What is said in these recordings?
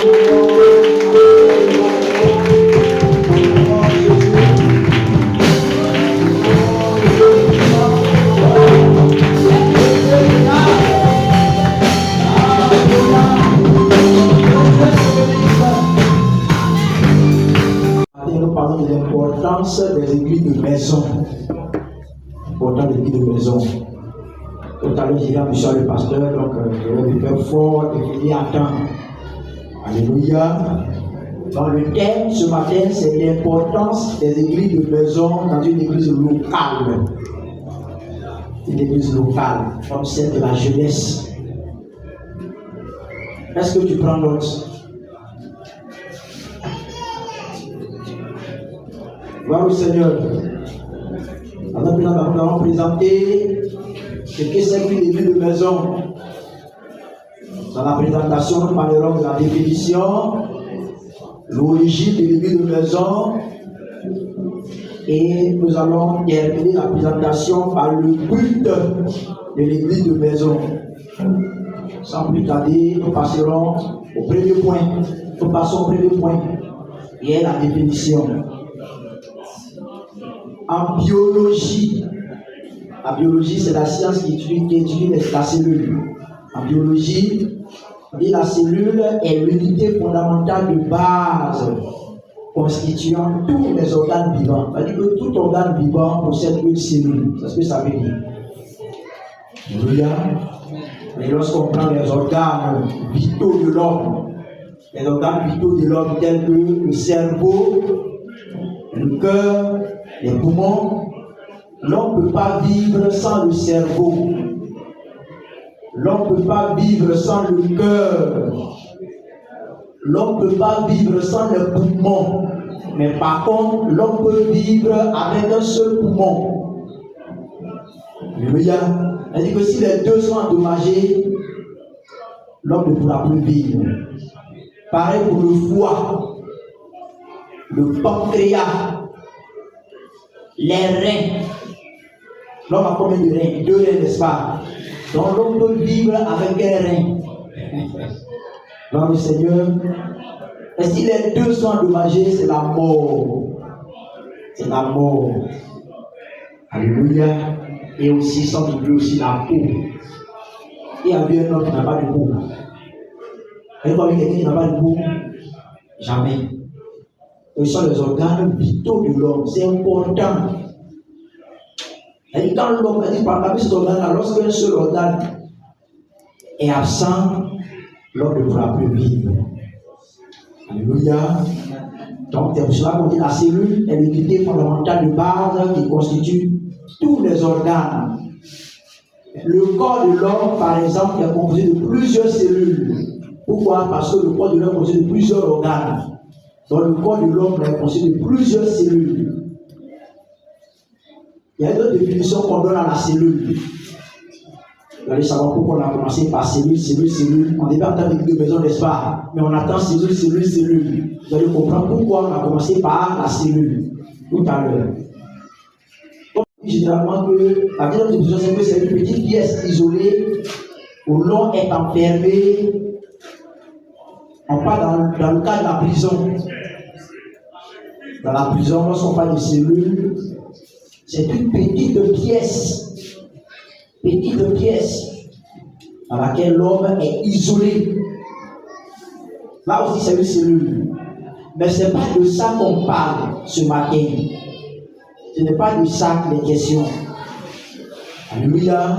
Nous parlons de l'importance des églises de maison. L'importance des églises de maison. Tout à l'heure, j'ai dit à monsieur le pasteur, donc je vais faire fort et finir à temps. Alléluia. Dans le thème ce matin, c'est l'importance des églises de maison dans une église locale. Une église locale, comme celle de la jeunesse. Est-ce que tu prends note? Gloire au Seigneur. Maintenant, nous allons présenter ce que c'est qu'une église de maison. Dans la présentation, nous parlerons de la définition, l'origine de l'église de maison, et nous allons terminer la présentation par le but de l'église de maison. Sans plus tarder, nous passerons au premier point. Nous passons au premier point, qui est la définition. En biologie, la biologie c'est la science qui étudie la cellule. En biologie, la cellule est l'unité fondamentale de base constituant tous les organes vivants. C'est-à-dire que tout organe vivant possède une cellule. C'est ce que ça veut dire. Alléluia. Et lorsqu'on prend les organes vitaux de l'homme, les organes vitaux de l'homme tels que le cerveau, le cœur, les poumons, l'homme ne peut pas vivre sans le cerveau. L'homme ne peut pas vivre sans le cœur. L'homme ne peut pas vivre sans les poumons. Mais par contre, l'homme peut vivre avec un seul poumon. Alléluia. C'est-à-dire que si les deux sont endommagés, l'homme ne pourra plus vivre. Pareil pour le foie, le pancréas, les reins. L'homme a combien de reins? 2 reins, n'est-ce pas? Donc l'homme peut vivre avec un rein. Dans le Seigneur. Et si les deux sont endommagés, c'est la mort. C'est la mort. Alléluia. Et aussi, sans oublier aussi la peau. Il y a vu un homme qui n'a pas de peau. Et quand quelqu'un qui n'a pas de peau, jamais. Ce sont les organes vitaux de l'homme. C'est important. Et quand l'homme a dit parmi ces organes, lorsqu'un seul organe est absent, l'homme ne pourra plus vivre. Alléluia. Donc, c'est pour cela qu'on dit la cellule est l'unité fondamentale de base qui constitue tous les organes. Le corps de l'homme, par exemple, est composé de plusieurs cellules. Pourquoi? Parce que le corps de l'homme est composé de plusieurs organes. Donc, le corps de l'homme est composé de plusieurs cellules. Il y a d'autres définitions qu'on donne à la cellule. Vous allez savoir pourquoi on a commencé par cellule. On devait attendre l'église de maison, n'est-ce pas? Mais on attend cellule. Vous allez comprendre pourquoi on a commencé par la cellule tout à l'heure. Généralement, la deuxième définition, c'est que c'est une petite pièce isolée où l'on est enfermé. On parle dans le cas de la prison. Dans la prison, lorsqu'on parle de cellule, c'est une petite pièce dans laquelle l'homme est isolé. Là aussi, c'est une cellule. Mais ce n'est pas de ça qu'on parle ce matin. Ce n'est pas de ça qu'il est question. Alléluia.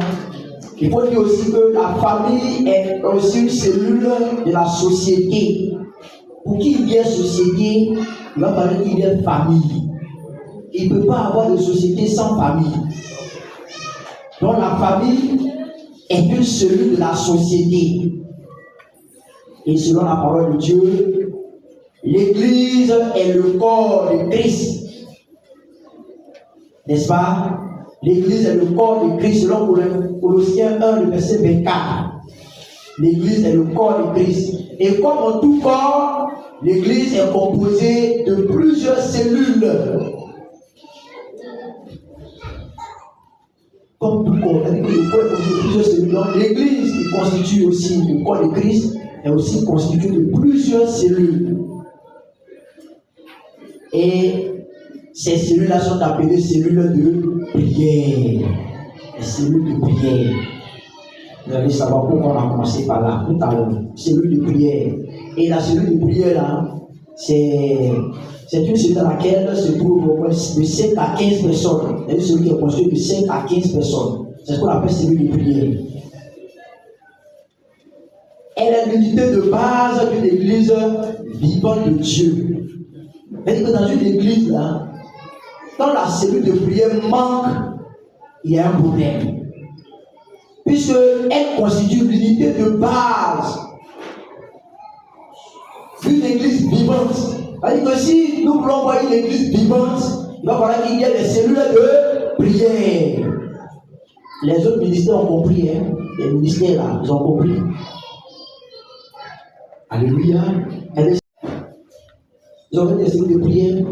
Il faut dire aussi que la famille est aussi une cellule de la société. Pour qu'il y ait société, il va falloir qu'il y ait famille. Il ne peut pas avoir de société sans famille. Donc la famille est une cellule de la société. Et selon la parole de Dieu, l'Église est le corps de Christ. N'est-ce pas? L'Église est le corps de Christ selon Colossiens 1, le verset 24. L'Église est le corps de Christ. Et comme en tout corps, l'Église est composée de plusieurs cellules. comme tout corps. C'est-à-dire que le corps est constitué de plusieurs cellules. Donc l'église qui constitue aussi le corps de Christ est aussi constitué de plusieurs cellules. Et ces cellules-là sont appelées cellules de prière. Les cellules de prière. Vous allez savoir pourquoi on a commencé par là tout à l'heure. Cellule de prière. Et la cellule de prière là, c'est une cellule dans laquelle se trouve de 5 à 15 personnes. C'est une cellule qui est constituée de 5 à 15 personnes. C'est ce qu'on appelle cellule de prière. Elle est l'unité de base d'une église vivante de Dieu. C'est-à-dire que dans une église là, quand la cellule de prière manque, il y a un problème. Puisqu'elle constitue l'unité de base d'une église vivante. C'est-à-dire que si nous voulons voir une église vivante, il va falloir qu'il y ait des cellules de prière. Les autres ministères ont compris, hein? Les ministères là, ils ont compris. Alléluia. Ils ont fait des cellules de prière.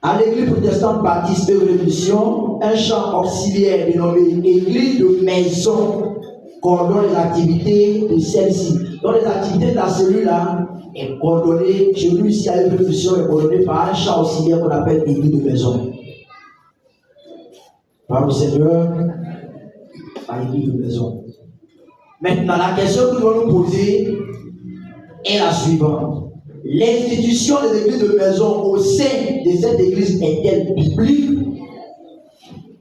À l'église protestante baptiste de Révolution, un champ auxiliaire dénommé église de maison coordonne les activités de celle-ci. Donc les activités de la cellule-là est coordonnée, chez nous ici à l'église de Révolution est coordonnée par un champ auxiliaire qu'on appelle église de maison. Par le Seigneur, par l'église de maison. Maintenant, la question que nous allons nous poser est la suivante. L'institution des églises de maison au sein de cette église est-elle biblique?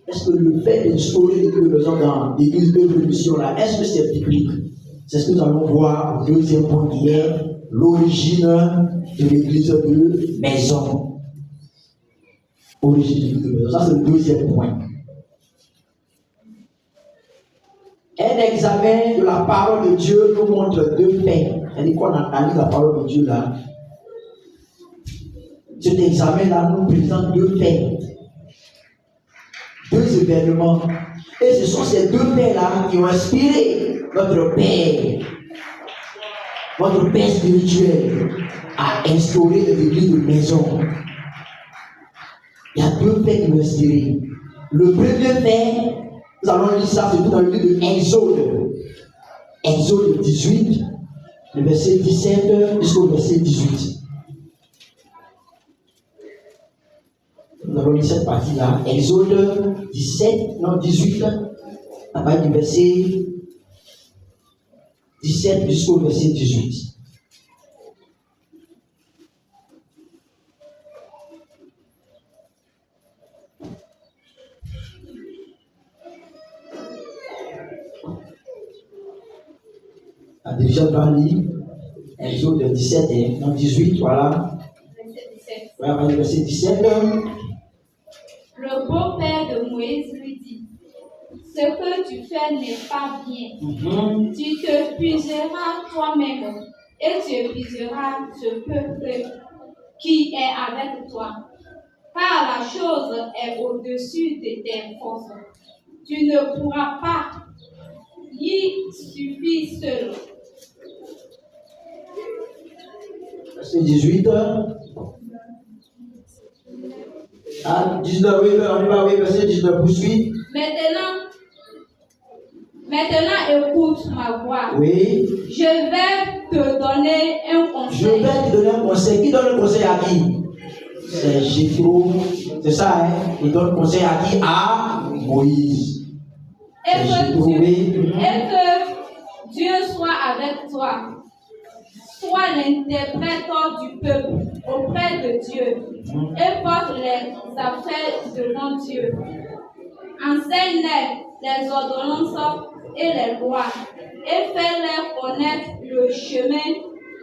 Est-ce que le fait d'instaurer l'église de maison dans l'église de révolution là, est-ce que c'est biblique? C'est ce que nous allons voir au deuxième point qui est l'origine de l'église de maison. Origine de l'église de maison. Ça, c'est le deuxième point. Un examen de la parole de Dieu nous montre deux faits. C'est-à-dire qu'on analyse la parole de Dieu là. Cet examen-là nous présente deux faits, deux événements. Et ce sont ces deux faits-là qui ont inspiré notre Père spirituel, à instaurer les églises de maison. Il y a deux faits qui l'ont inspiré. Le premier fait, nous allons lire ça, c'est tout dans le livre de Exode. Exode 18, le verset 17 jusqu'au verset 18. Nous allons lire cette partie-là. Exode 18, à partir du verset 17 jusqu'au verset 18. La déjà parlé, Exode 17 et 18, voilà. Voilà, à partir du verset 17. Le beau-père de Moïse lui dit: ce que tu fais n'est pas bien. Tu te puiseras toi-même et tu épuiseras ce peuple qui est avec toi. Car la chose est au-dessus de tes forces. Tu ne pourras pas y suffire seul. Verset 18. Ah, 19, oui, on y va, oui, verset 19, poursuit. Maintenant, écoute ma voix. Oui. Je vais te donner un conseil. Je vais te donner un conseil. Qui donne le conseil à qui? C'est Jéthro. C'est ça, hein? Il donne le conseil à qui? À Moïse. Et que Dieu soit avec toi. Sois l'interprète du peuple auprès de Dieu et porte les affaires devant Dieu. Enseigne-les les ordonnances et les lois et fais-les connaître le chemin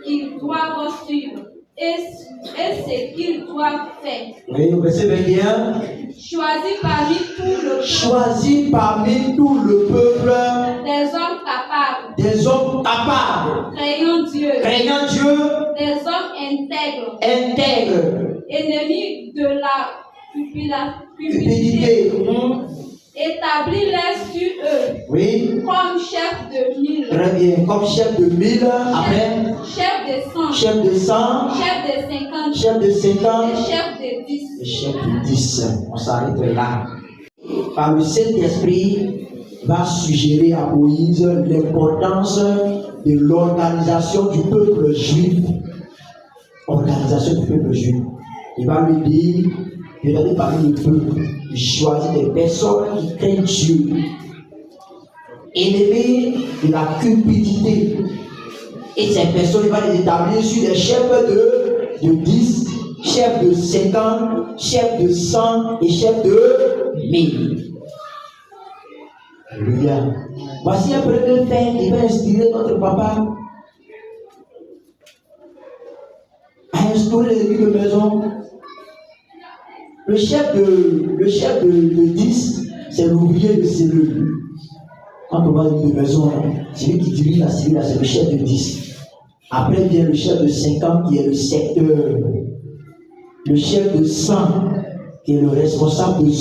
qu'ils doivent suivre et ce qu'ils doivent faire. Oui, verset 21. Choisis parmi tout le peuple des hommes capables. Des hommes capables. Craignant Dieu. Des hommes intègres. Ennemis de la cupidité. Établis-les sur eux. Oui. Comme chef de mille. Très bien. Comme chef de 1000. Après. Chef de 100. Chef de 100. Chef de 50. Chef de 50. Et chef de 10. Et chef de 10. On s'arrête là. par le Saint-Esprit, va suggérer à Moïse l'importance de l'organisation du peuple juif. Organisation du peuple juif. Il va lui dire, regardez parmi le peuple, il choisit des personnes qui craignent Dieu, ennemis de la cupidité. Et ces personnes, il va les établir sur des chefs de 10, chefs de 50, chefs de 100 et chefs de 1000. Alléluia. Voici un premier fait qui va inspirer notre papa à instaurer les églises de maison. Le chef de 10, c'est l'ouvrier de cellule. Quand on va à l'église de maison, celui qui dirige la cellule, c'est le chef de 10. Après vient le chef de 50 qui est le secteur. Le chef de 100 qui est le responsable de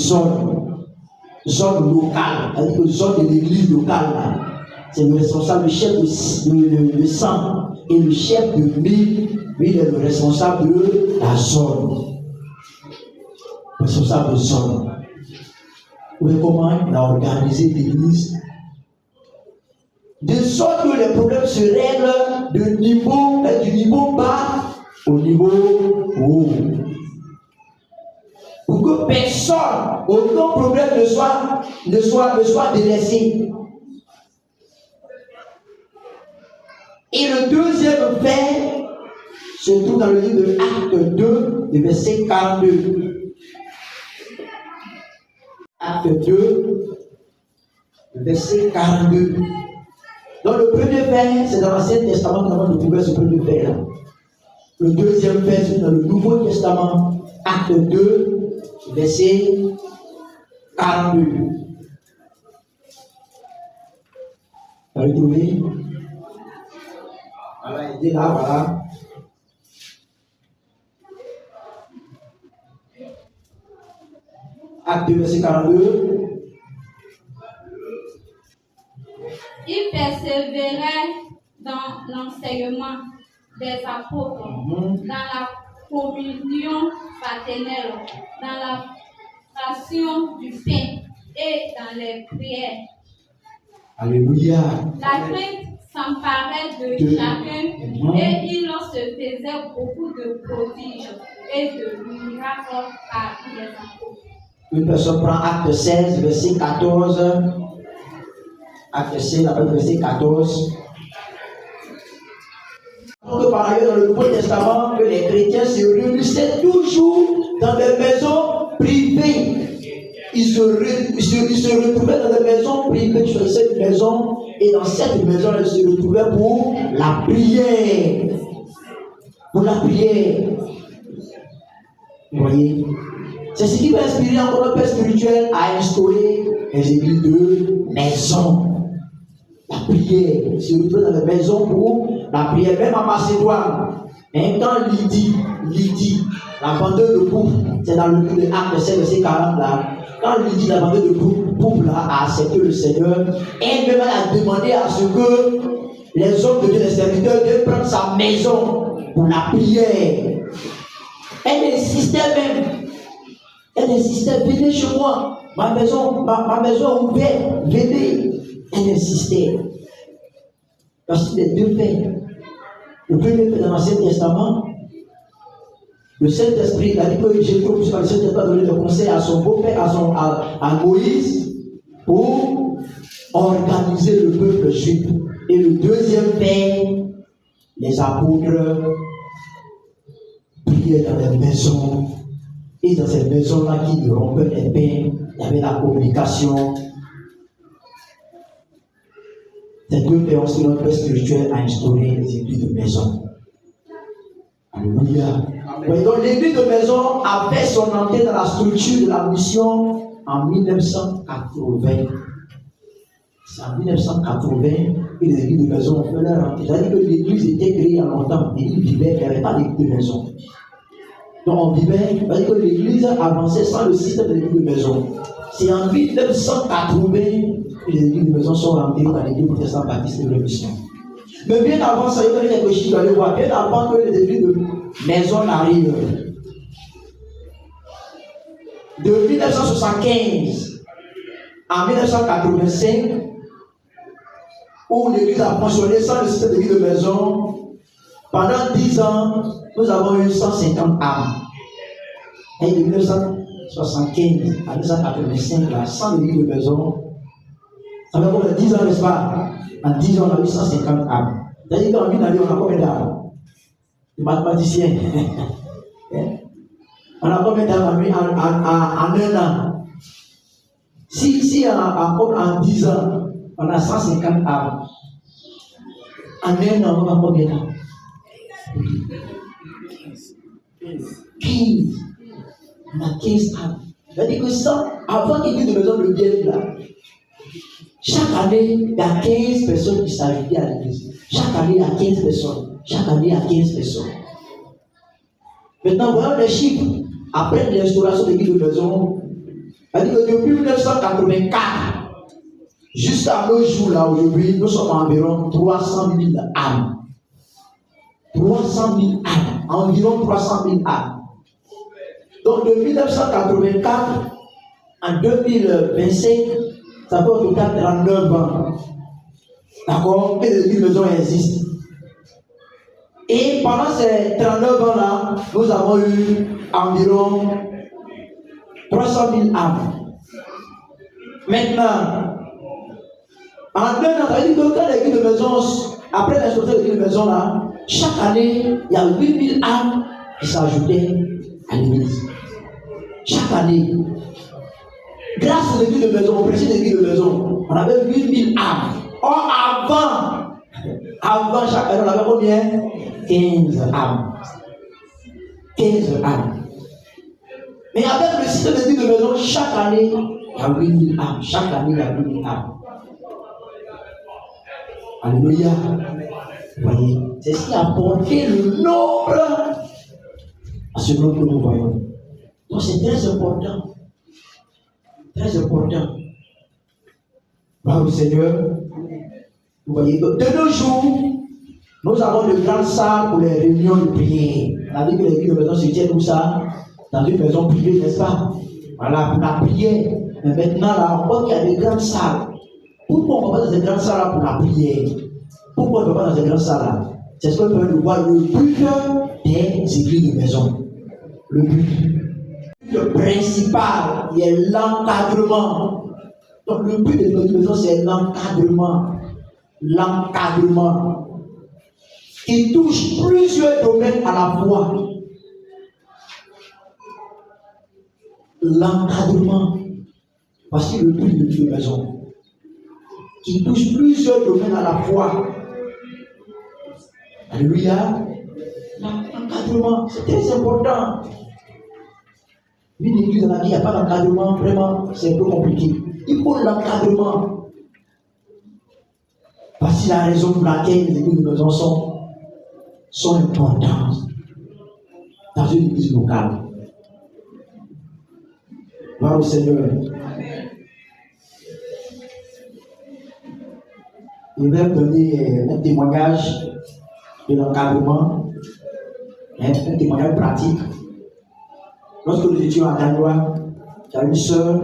zone locale, c'est-à-dire que zone de l'église locale. C'est le responsable, le chef de 100 et le chef de 1000, lui, il est le responsable de la zone. Responsable de zone. Vous voyez comment il a organisé l'église? De sorte que les problèmes se règlent du niveau bas au niveau haut. Pour que personne, aucun problème ne soit délaissé. Et le deuxième fait se trouve dans le livre de Acte 2, le verset 42. Acte 2, le verset 42. Donc le premier fait, c'est dans l'Ancien Testament que nous avons découvert ce premier fait-là. Le deuxième fait, c'est dans le Nouveau Testament, Acte 2, verset 42. Vous avez trouvé? Voilà, il est là, voilà. Acte 2, verset 42. Il persévérait dans l'enseignement des apôtres, dans la communion fraternelle, dans la fraction du pain et dans les prières. Alléluia. La crainte s'emparait de chacun et il se faisait beaucoup de prodiges et de miracles par les apôtres. Une personne prend Acte 16, verset 14. Acte 16, verset 14. Donc, par ailleurs, dans le Nouveau Testament, que les chrétiens se réunissaient toujours dans des maisons privées. Ils se retrouvaient dans des maisons privées. Ils choisissaient une maison et dans cette maison, ils se retrouvaient pour la prière. Pour la prière. Vous voyez? C'est ce qui va inspirer encore le Père spirituel à instaurer les églises de maison. La prière, ils se retrouvent dans les maisons pour la prière, même en Macédoine. Et quand Lydie, la vendeuse de poupe, c'est dans le livre de Actes 7, verset 40 là. Quand Lydie, la vendeuse de poupe là, a accepté le Seigneur, elle-même a demandé à ce que les hommes de Dieu, les serviteurs, devaient prendre sa maison pour la prière. Elle insistait même. Elle insistait, venez chez moi. Ma maison est ouverte, venez. Elle insistait. Parce que les deux faits. Le premier fait dans l'Ancien Testament, le Saint-Esprit a dit que Jésus, le Saint-Esprit a donné le conseil à son beau-père, à Moïse, pour organiser le peuple juif. Et le deuxième fait, les apôtres priaient dans les maisons. Et dans ces maisons-là qui rompaient les pains, il y avait la communication. Ces deux faits ont aussi notre Père spirituel à instaurer les églises de maison. Alléluia. Oui, donc l'église de maison a fait son entrée dans la structure de la mission en 1980. C'est en 1980 que les églises de maison ont fait leur entrée. C'est-à-dire que l'église était créée il y a longtemps. L'église vivait, il n'y avait pas d'église de maison. Donc on vivait, c'est-à-dire que l'église avançait sans le système de l'église de maison. C'est en 1980 que les églises de maison sont rentrées dans l'église protestante baptiste de l'émission. Mais bien avant ça, il y a quelque chose à aller voir. Bien avant que les églises de maison n'arrivent. De 1975 en 1985, où l'église a fonctionné sans le système de vie de maison. Pendant 10 ans, nous avons eu 150 âmes. Et de 1975 à 1985, là, sans l'église de maison, ça fait combien de 10 ans, n'est-ce pas? En 10 ans, on a eu 150 âmes. C'est-à-dire qu'en une année, on a combien d'âmes? Les mathématiciens. On a combien d'âmes en un an? Si en 10 ans, on a 150 âmes. En un an, on a combien d'âmes? 15. On a 15 âmes. C'est-à-dire que ça, avant qu'il y ait de maison de bien là, chaque année, il y a 15 personnes qui s'ajoutaient à l'église. Chaque année, il y a 15 personnes. Chaque année, il y a 15 personnes. Maintenant, voyons les chiffres. Après l'instauration de l'église de maison, c'est-à-dire que depuis 1984, jusqu'à nos jours là, aujourd'hui, nous sommes environ 300 000 âmes. 300 000 âmes. Environ 300 000 âmes. Donc, de 1984 en 2025, ça fait au total 39 ans. D'accord? Que l'église de maison existe. Et pendant ces 39 ans-là, nous avons eu environ 300 000 âmes. Maintenant, en 2 ans, ça veut dire que quand l'église de maison, après l'instruction de l'église de maison, là, chaque année, il y a 8 000 âmes qui s'ajoutaient à l'église. Chaque année. Grâce à l'église de maison, au président de l'église de maison, on avait 8 000 âmes. Or, avant chaque année, on avait combien? 15 âmes. 15 âmes. Mais avec le système de l'église de maison, chaque année, il y a 8 000 âmes. Chaque année, il y a 8 000 âmes. Alléluia. Vous voyez, c'est ce qui a porté le nombre à ce nombre que nous voyons. Donc, c'est très important. Très important. Bravo Seigneur. Vous voyez, de nos jours, nous avons de grandes salles pour les réunions de prière. On a dit que l'église de maison se tient où ça? Dans une maison privée, n'est-ce pas? Voilà, pour la prière. Mais maintenant, là, on voit qu'il y a des grandes salles. Pourquoi on ne va pas dans ces grandes salles-là pour la prière? Pourquoi on ne va pas dans ces grandes salles-là? C'est ce qu'on peut voir le but des églises de maison. Le but. Le principal, il est l'encadrement. Donc, le but de l'église de maison, c'est l'encadrement. L'encadrement. Qui touche plusieurs domaines à la fois. L'encadrement. Voici le but de l'église de maison. Qui touche plusieurs domaines à la fois. Alléluia. L'encadrement, c'est très important. Une église dans laquelle il n'y a pas d'encadrement, vraiment, c'est un peu compliqué. Il faut l'encadrement. Voici la raison pour laquelle les églises de maison sont importantes dans une église locale. Gloire au Seigneur. Il va me donner un témoignage de l'encadrement, un témoignage pratique. Lorsque nous étions à Danois, il y a une sœur,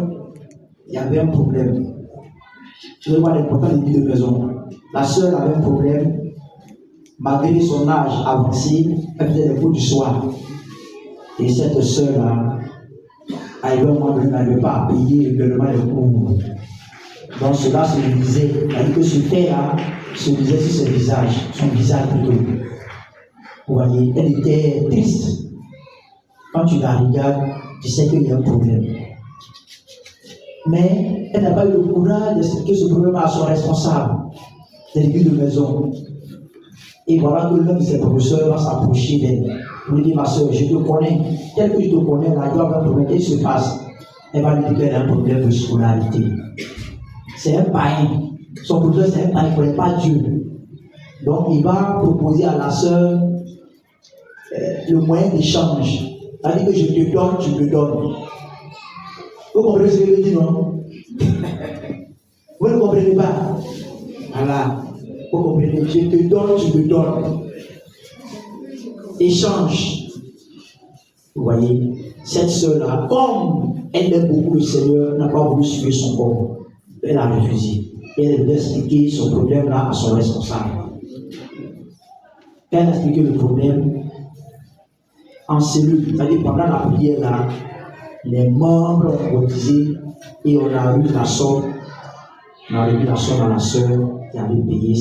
il y avait un problème. Je vais voir l'important des l'église de maison. La sœur avait un problème, malgré son âge avancé, elle faisait les cours du soir. Et cette sœur-là, arrivait au moment où elle n'arrivait pas à payer régulièrement les cours. Donc cela se lisait, c'est-à-dire que ce fait-là se lisait sur son visage plutôt. Vous voyez, elle était triste. Quand tu la regardes, tu sais qu'il y a un problème. Mais elle n'a pas eu le courage d'expliquer ce problème à son responsable de l'église de maison. Et voilà que l'un de ses professeurs va s'approcher d'elle. Pour lui dire, ma soeur, je te connais. Tel que je te connais, là, il doit avoir un problème. Qu'est-ce qui se passe? Elle va lui dire qu'elle a un problème de scolarité. C'est un païen. Son professeur, c'est un païen, il ne connaît pas Dieu. Donc, il va proposer à la sœur le moyen d'échange. C'est-à-dire que je te donne, tu me donnes. Vous comprenez ce que je veux dire, non? Vous ne comprenez pas? Voilà. Vous comprenez? Je te donne, tu me donnes. Échange. Vous voyez, cette sœur-là, comme elle aime beaucoup le Seigneur, n'a pas voulu suivre son corps. Elle a refusé. Elle devait expliquer son problème là à son responsable. Quand elle a expliqué le problème, en cellule, c'est-à-dire pendant la prière là, les membres ont cotisé et on a eu la somme. On a remis la somme à la sœur qui avait payé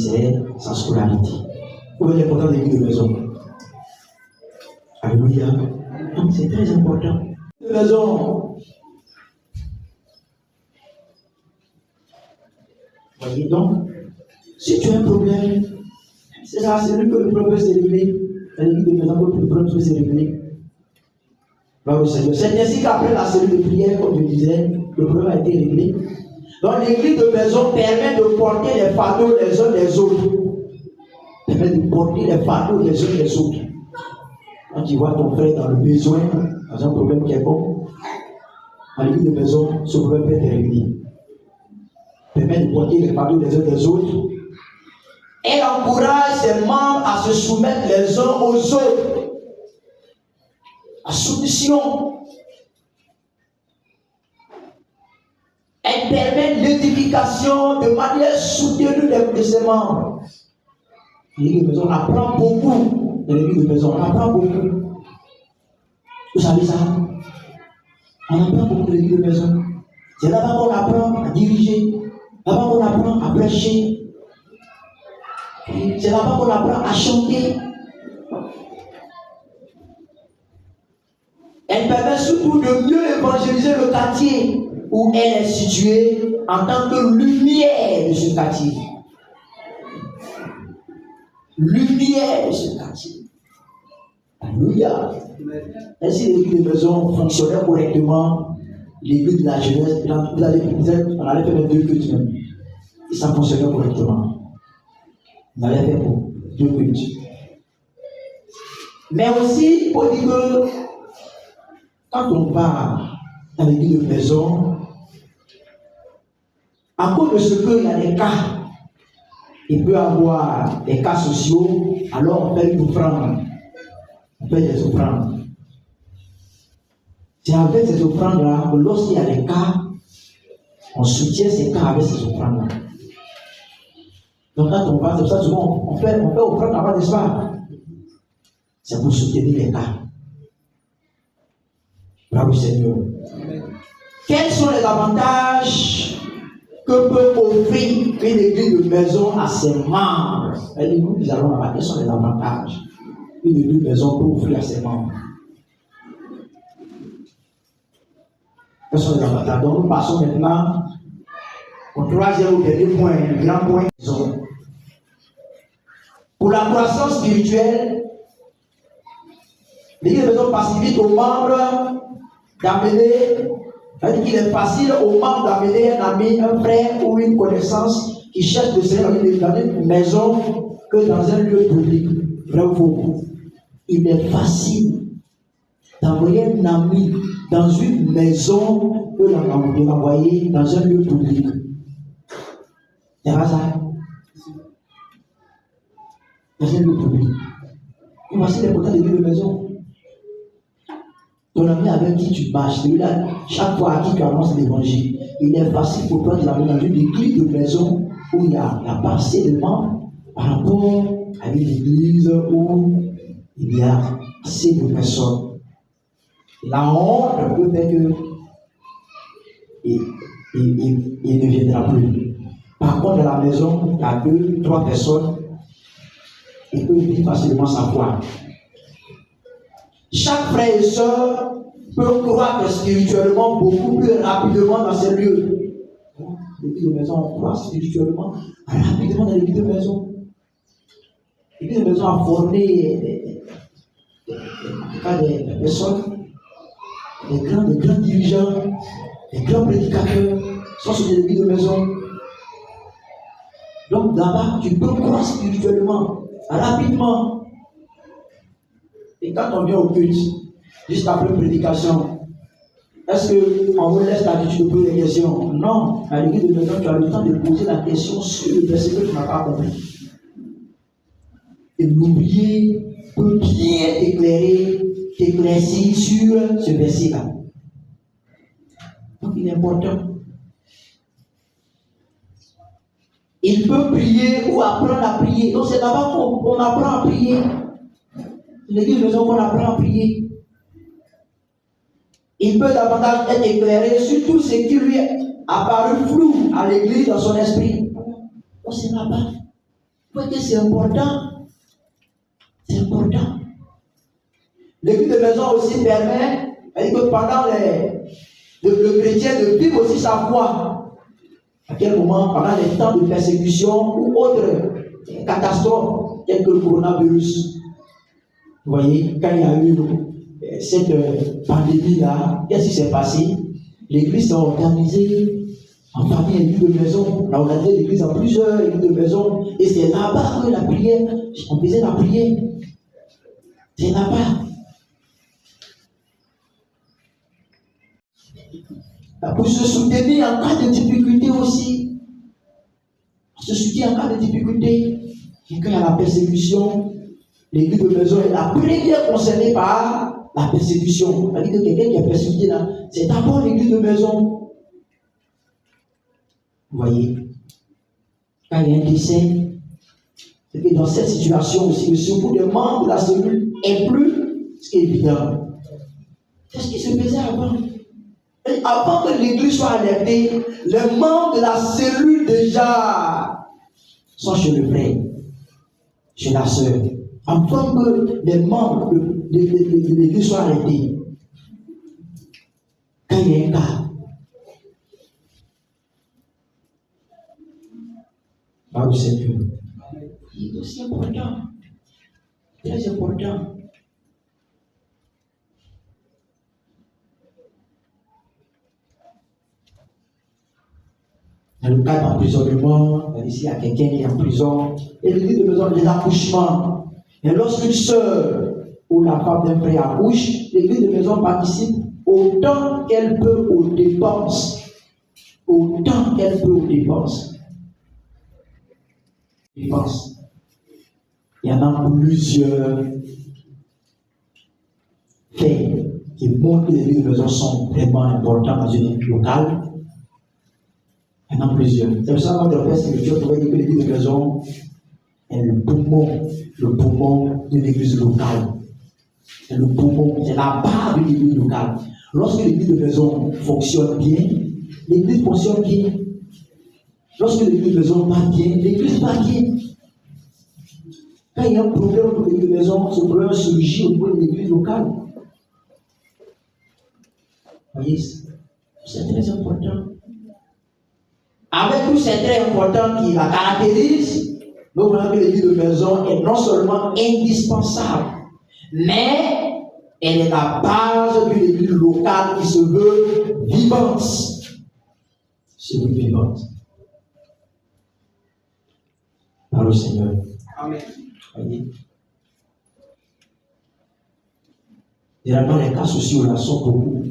sa scolarité. Vous voyez l'important des vies de maison. Alléluia. Donc c'est très important. De maison. Voyez donc, si tu as un problème, c'est là, c'est lui que le problème s'est réglé. La vie de maison que le problème s'est réglé. C'est ainsi qu'après la cellule de prière, comme je disais, le problème a été réglé. Donc l'église de maison permet de porter les fardeaux les uns des autres. Permet de porter les fardeaux les uns des autres. Quand tu vois ton frère dans le besoin, dans un problème quelconque, à l'église de maison, ce problème peut être réglé. Permet de porter les fardeaux les uns des autres. Elle encourage ses membres à se soumettre les uns aux autres. La soumission. Elle permet l'édification de manière soutenue de ses membres. L'église de maison apprend beaucoup. Dans l'église de maison, on apprend beaucoup. Vous savez ça? On apprend beaucoup de l'église de maison. C'est là-bas qu'on apprend à diriger. Là-bas qu'on apprend à prêcher. C'est là-bas qu'on apprend à chanter. Elle permet surtout de mieux évangéliser le quartier où elle est située en tant que lumière de ce quartier. Lumière de ce quartier. Alléluia. Et si l'église de maison fonctionnait correctement, l'église de la jeunesse, on allait faire les 2 cultes même. Et ça fonctionnait correctement. On allait faire pour 2 cultes. Mais aussi, il faut dire que quand on va dans l'église de maison, à cause de ce qu'il y a des cas, il peut y avoir des cas sociaux, alors on fait une offrande. On fait des offrandes. C'est avec ces offrandes-là que lorsqu'il y a des cas, on soutient ces cas avec ces offrandes-là. Donc quand on va, c'est ça souvent, on fait offrande avant des soirs. C'est pour soutenir les cas. Bravo Seigneur. Quels sont les avantages que peut offrir une église de maison à ses membres? Et nous allons là-bas. Quels sont les avantages qu'une église de maison peut offrir à ses membres? Quels sont les avantages? Donc nous passons maintenant au 3e ou dernier point, le grand point. Pour la croissance spirituelle, l'église de maison facilite aux membres d'amener, c'est-à-dire qu'il est facile aux membres d'amener un ami, un frère ou une connaissance qui cherche le Seigneur dans une maison que dans un lieu public. Vrai ou faux? Il est facile d'envoyer un ami dans une maison que de l'envoyer dans un lieu public. C'est pas ça? Dans un lieu public. Et voici l'importance de l'église de maison. Ton ami avec qui tu marches, celui-là, chaque fois à qui tu annonces l'évangile, il est facile pour toi de l'amener dans une église de maison où il y a pas assez de membres par rapport à une église où il y a assez de personnes. La honte peut faire que il ne viendra plus. Par contre, dans la maison, il y a 2, 3 personnes, il peut vivre facilement sa foi. Chaque frère et soeur peut croître spirituellement beaucoup plus rapidement dans ces lieux. L'église de maison, on croît spirituellement rapidement dans l'église de maison. L'église de maison a formé des personnes, des grands dirigeants, des grands prédicateurs, sont sur l'église de maison. Donc là-bas, tu peux croître spirituellement rapidement. Et quand on vient au culte, juste après une prédication, est-ce qu'on vous laisse l'habitude de poser des questions? Non. À l'église de maison, tu as le temps de poser la question sur le verset que tu n'as pas compris. Et l'oublier peut bien t'éclaircir sur ce verset-là. Donc il est important. il peut prier ou apprendre à prier. Donc c'est là-bas qu'on apprend à prier. L'église de maison qu'on apprend à prier. Il peut davantage être éclairé sur tout ce qui lui apparu flou à l'église dans son esprit. Donc c'est là-bas. Vous voyez que c'est important. C'est important. L'église de maison aussi permet, que pendant le chrétien de vivre aussi sa foi. À quel moment, pendant les temps de persécution ou autre catastrophe, tel que le coronavirus. Vous voyez, quand il y a eu cette pandémie-là, qu'est-ce qui s'est passé? L'église s'est organisée en famille, l'église de maison. On a organisé l'église en plusieurs églises de maison. Et c'est là-bas que la prière, on faisait la prière. C'est là-bas. Pour se soutenir en cas de difficulté aussi. Se soutenir en cas de difficulté. Et quand il y a la persécution, l'église de maison est la première concernée par la persécution. C'est-à-dire que quelqu'un qui est persécuté là, c'est d'abord l'église de maison. Vous voyez, quand il y a un décès, c'est que dans cette situation aussi, le secours des membres de la cellule est plus évident. C'est ce qui se faisait avant. Et avant que l'église soit alertée, les membres de la cellule déjà sont chez le frère, chez la sœur. Avant que les membres de l'église soient alertés. Quand il y a un cas, par le Seigneur, il est aussi important, très important. Dans le cas d'emprisonnement, ici il y a quelqu'un qui est en prison, et l'église de maison des accouchements. Et lorsqu'une sœur ou la femme d'un frère accouche, l'église de maison participe autant qu'elle peut aux dépenses. Autant qu'elle peut aux dépenses. Il y en a plusieurs faits qui montrent que les églises de maison sont vraiment importantes dans une église locale. Il y en a plusieurs. C'est pour ça que quand on fait cette lecture, on voit que l'église de maison est le poumon d'une église locale. C'est le poumon, c'est la base d'une église locale. Lorsque l'église de maison fonctionne bien, l'église fonctionne bien. Lorsque l'église de maison va bien, l'église va bien. Quand il y a un problème pour l'église de maison, ce problème surgit au niveau de l'église locale. Vous voyez, c'est très important. Avec tout, c'est très important qui la caractérise. Donc, vous voyez que l'église de maison est non seulement indispensable, mais elle est la base d'une église locale qui se veut vivante. Se veut vivante. Par le Seigneur. Amen. Voyez. Généralement, les cas sociaux là sont beaucoup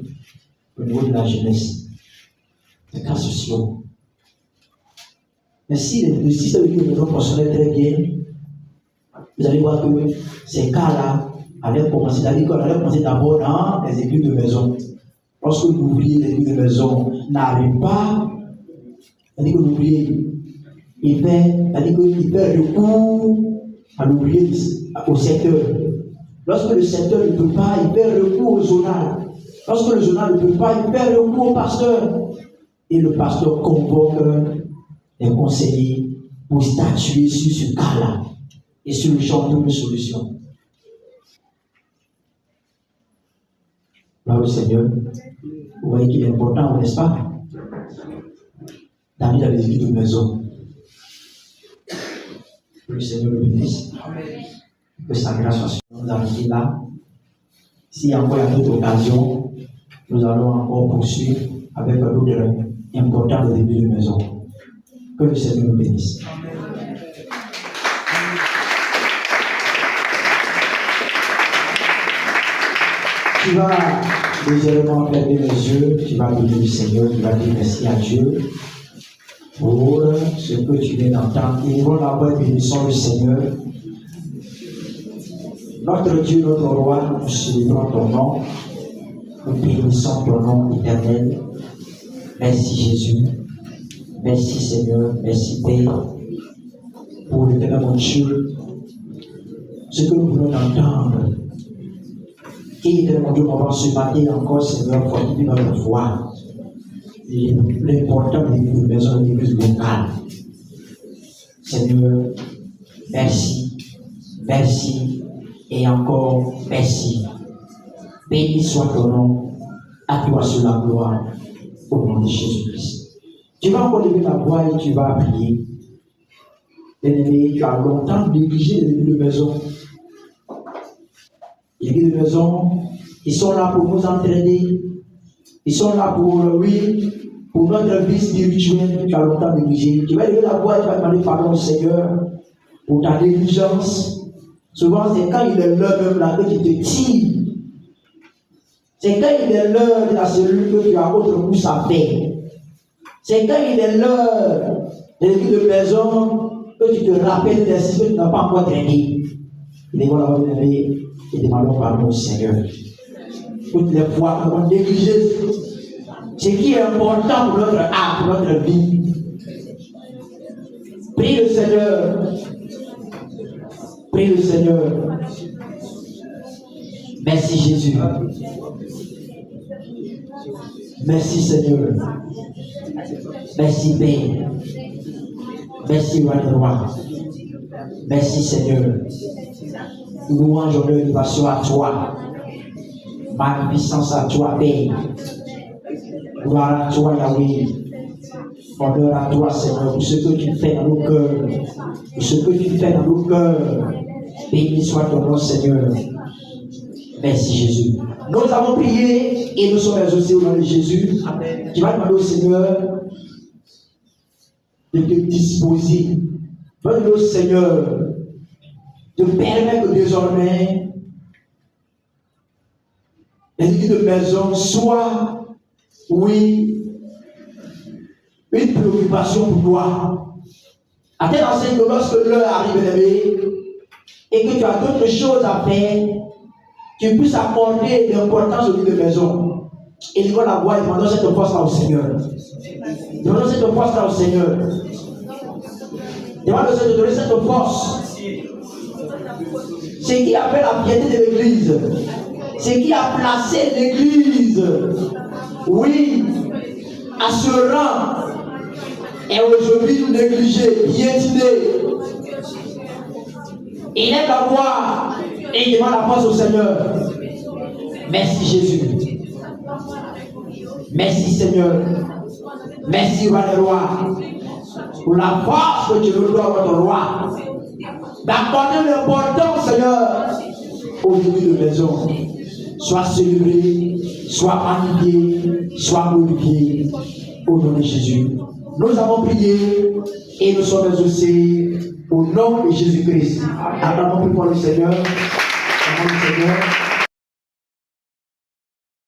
au niveau de la jeunesse. Les cas sociaux. Mais si le système de maison fonctionnait très bien, vous allez voir que ces cas-là allaient commencer, c'est-à-dire qu'on allait commencer d'abord dans les églises de maison. Lorsque l'ouvrier des églises de maison n'arrive pas, c'est-à-dire que l'ouvrier, il fait recours à l'ouvrier au secteur. Lorsque le secteur ne peut pas, il fait recours au zonal. Lorsque le zonal ne peut pas, il fait recours au pasteur. Et le pasteur convoque les conseillers pour statuer sur ce cas-là et sur le genre de solution. Là, le Seigneur, vous voyez qu'il est important, n'est-ce pas, d'aller dans les églises de maison. Que le Seigneur le bénisse. Que sa grâce soit sur nous arrêter là. S'il y a encore une autre occasion, nous allons encore poursuivre avec un autre important des églises de maison. Que le Seigneur nous bénisse. Tu vas légèrement fermer les yeux, tu vas bénir le Seigneur, tu vas dire merci à Dieu pour ce que tu viens d'entendre. Et nous allons bénissons le Seigneur. Notre Dieu, notre roi, nous célébrons ton nom, nous bénissons ton nom éternel. Merci Jésus, merci Seigneur, merci Père. pour l'éternel mon Dieu, ce que nous voulons entendre. Et l'éternel mon Dieu, on va ce matin encore, Seigneur, fortifier notre foi. L'important de l'église de maison, de l'église locale. Seigneur, merci, merci et encore merci. Béni soit ton nom, à toi sur la gloire, au nom de Jésus-Christ. Tu vas encore lever ta voix et tu vas prier. Bien-aimé, tu as longtemps négligé l'église de maison. L'église de maison, ils sont là pour nous entraîner. Ils sont là pour notre vie spirituelle. Tu as longtemps négligé. Tu vas lever la voix et tu vas demander pardon au Seigneur pour ta négligence. Souvent, c'est quand il est l'heure même là que tu te tires. C'est quand il est l'heure de la cellule que tu as autre coup à faire. C'est quand il est l'heure de l'église de maison que tu te rappelles des signes que tu n'as pas encore traité. Et voilà, vous allez et demandons pardon au Seigneur. Toutes les fois qu'on a négligé ce qui est important pour notre âme, pour notre vie. Prie le Seigneur. Prie le Seigneur. Merci Jésus. Merci Seigneur. Merci Père. Merci Roi des Rois. Merci Seigneur. Louange, honneur, élévation à toi. Magnificence à toi, Père. Gloire à toi, Yahweh. Honneur à toi, Seigneur, pour ce que tu fais dans nos cœurs. Pour ce que tu fais dans nos cœurs. Béni soit ton nom, Seigneur. Merci, Jésus. Nous avons prié et nous sommes exaucés au nom de Jésus. Amen. Tu vas demander au Seigneur de te disposer. Tu vas demander au Seigneur de permettre désormais l'église de maison soit, oui, une préoccupation pour toi. À tel enseigne que lorsque l'heure arrive, et que tu as d'autres choses à faire, tu puisses accorder l'importance au l'église de maison. Et nous la voix et demandons cette force-là au Seigneur. Demandons cette force-là au Seigneur. Demandons de donner cette force. Ce qui a fait la piété de l'église, ce qui a placé l'église, oui, à ce rang, est aujourd'hui négligé, piétiné. Il est à voir et il demande la force au Seigneur. Merci Jésus. Merci Seigneur. Merci Roi des Rois. Pour la force que tu nous dois, votre Roi. D'accorder l'importance, Seigneur, au début de maison. Soit célébré, soit magnifié, soit glorifié au nom de Jésus. Nous avons prié et nous sommes exaucés au nom de Jésus-Christ. Acclamons plus pour le Seigneur. Acclamons le Seigneur.